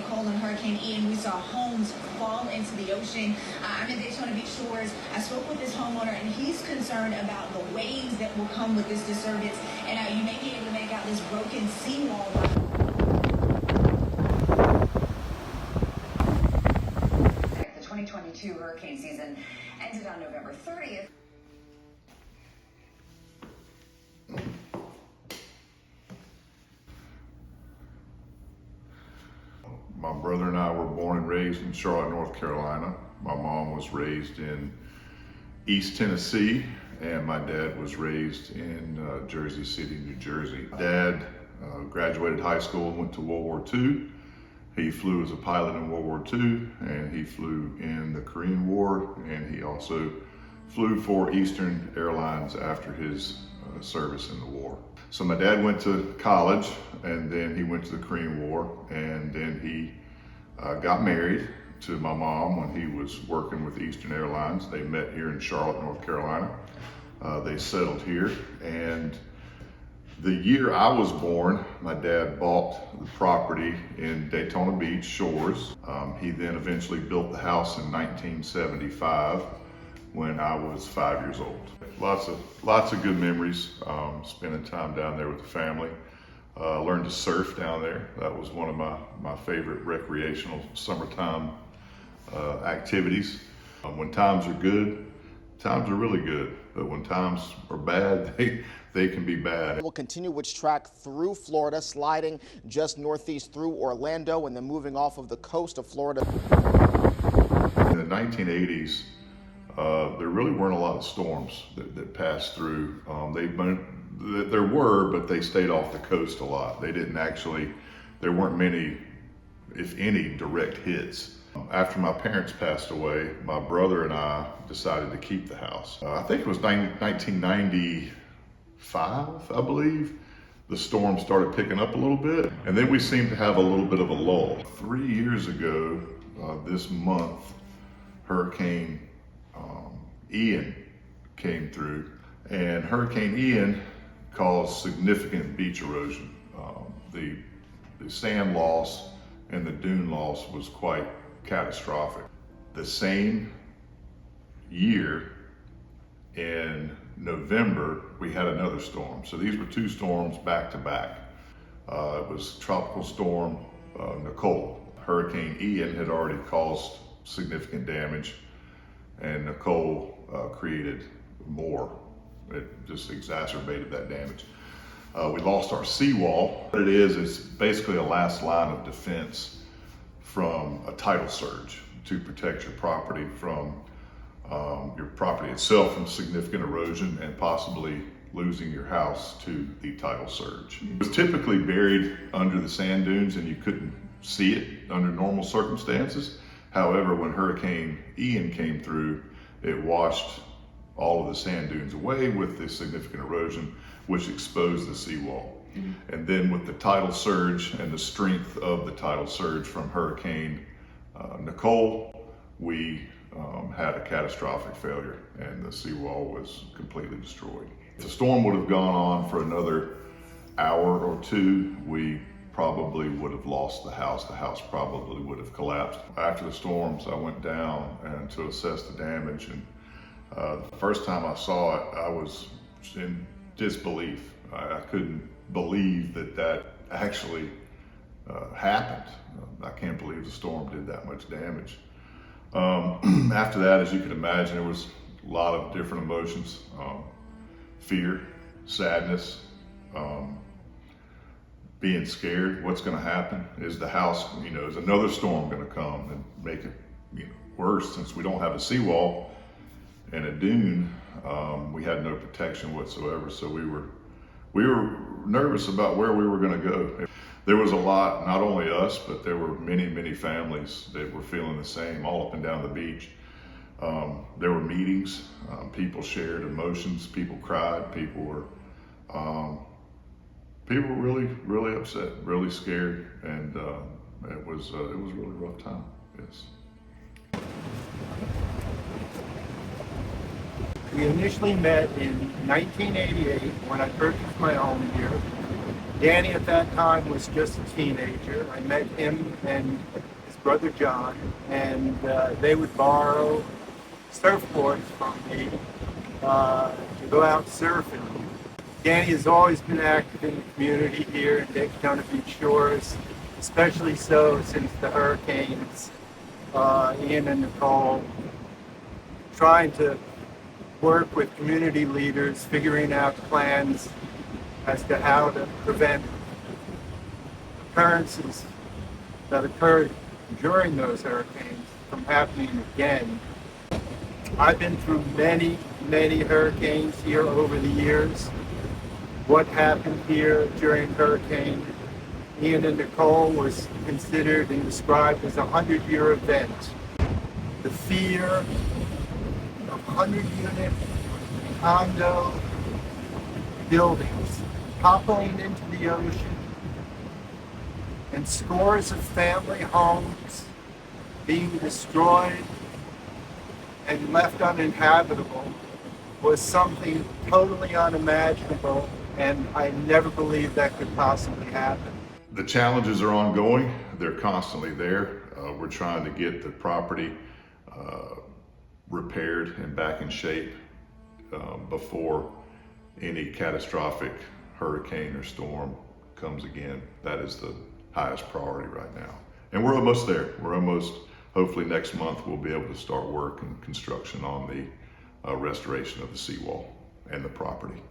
Nicole and Hurricane Ian, we saw homes fall into the ocean. I'm in Daytona Beach shores. I spoke with this homeowner, and he's concerned about the waves that will come with this disturbance. And you may be able to make out this broken seawall. The 2022 hurricane season ended on November 30th. My brother and I were born and raised in Charlotte, North Carolina. My mom was raised in East Tennessee, and my dad was raised in Jersey City, New Jersey. Dad graduated high school and went to World War II. He flew as a pilot in World War II, and he flew in the Korean War, and he also flew for Eastern Airlines after his service in the war. So my dad went to college, and then he went to the Korean War, and then he got married to my mom when he was working with Eastern Airlines. They met here in Charlotte, North Carolina. They settled here, and the year I was born, my dad bought the property in Daytona Beach shores. He then eventually built the house in 1975 when I was 5 years old. Lots of good memories, spending time down there with the family. Learned to surf down there. That was one of my favorite recreational summertime activities. When times are good, times are really good, but when times are bad, they can be bad. We'll continue its track through Florida, sliding just northeast through Orlando and then moving off of the coast of Florida. In the 1980s, there really weren't a lot of storms that passed through. There were, but they stayed off the coast a lot. There weren't many, if any, direct hits. After my parents passed away, my brother and I decided to keep the house. I think it was 1995, I believe. The storm started picking up a little bit, and then we seemed to have a little bit of a lull. 3 years ago, this month, Hurricane Ian came through, and Hurricane Ian caused significant beach erosion. The sand loss and the dune loss was quite catastrophic. The same year, in November, we had another storm. So these were two storms back to back. It was Tropical Storm Nicole. Hurricane Ian had already caused significant damage, and Nicole created more. It just exacerbated that damage. We lost our seawall. What it is, it's basically a last line of defense from a tidal surge to protect your property from your property itself from significant erosion and possibly losing your house to the tidal surge. It was typically buried under the sand dunes and you couldn't see it under normal circumstances. However, when Hurricane Ian came through, it washed all of the sand dunes away with the significant erosion, which exposed the seawall. Mm-hmm. And then with the tidal surge and the strength of the tidal surge from Hurricane Nicole, we had a catastrophic failure and the seawall was completely destroyed. If the storm would have gone on for another hour or two, we probably would have lost the house. The house probably would have collapsed. After the storms, I went down and to assess the damage, and the first time I saw it, I was in disbelief. I couldn't believe that actually happened. I can't believe the storm did that much damage. After that, as you can imagine, there was a lot of different emotions. Fear, sadness, being scared. What's going to happen? Is the house, is another storm going to come and make it worse? Since we don't have a seawall and a dune, we had no protection whatsoever. So we were nervous about where we were going to go. There was a lot, not only us, but there were many families that were feeling the same all up and down the beach. There were meetings, people shared emotions, people cried, people were really upset, really scared, and it was a really rough time. Yes. We initially met in 1988 when I purchased my home here. Danny at that time was just a teenager. I met him and his brother John, and they would borrow surfboards from me to go out surfing. Danny has always been active in the community here in Daytona Beach Shores, especially so since the hurricanes, Ian and Nicole, trying to work with community leaders, figuring out plans as to how to prevent occurrences that occurred during those hurricanes from happening again. I've been through many, many hurricanes here over the years. What happened here during Hurricane Ian and Nicole was considered and described as a 100-year event. The fear of 100-unit condo buildings toppling into the ocean and scores of family homes being destroyed and left uninhabitable was something totally unimaginable, and I never believed that could possibly happen. The challenges are ongoing. They're constantly there. We're trying to get the property repaired and back in shape before any catastrophic hurricane or storm comes again. That is the highest priority right now. And we're almost there. We're almost, hopefully next month, we'll be able to start work and construction on the restoration of the seawall and the property.